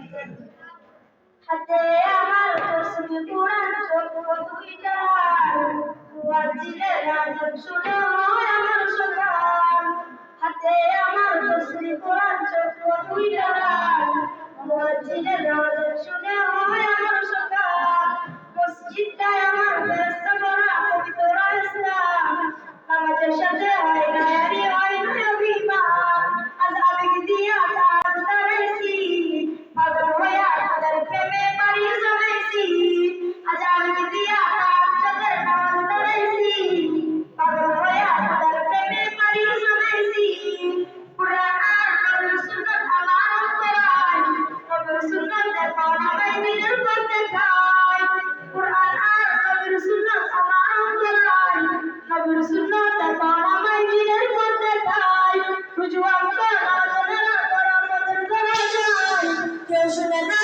হাতে আমার তসবিহ কোরআন চোখ দুইটা মুয়াজ্জিনের আযান শুনে হয় আমার সকাল। হাতে আমার তসবিহ কোরআন চোখ দুইটা মুয়াজ্জিনের আযান শুনে হয় আমার সকাল। মসজিদটায় আমার ফেরেশতা ভরা পবিত্র ইসলাম, নামাজের সাথে হয় গায়ারি হয় অভিমান। আজ আবেগ দিয়া তার দাঁড়াইছি, পাগল হইয়া তাদের প্রেমে পাড়ি জমাইছি। আজ আবেগ দিয়া তার যাদের নামাজ দাঁড়াইছি, পাগল হইয়া তাদের প্রেমে পাড়ি জমাইছি। কুরআন আর নবীর সুন্নাত আমার অন্তরায়, নবীর সুন্নাত দেখো আমায় দিনের পথ দেখায়। কুরআন আর নবীর সুন্নাত আমার অন্তরায়, নবীর সুন্নাত দেখো আমায় দিনের পথ দেখায়। রুজু অন্তর আলোচনা করা মনের জানা যায়, কেউ শুনে না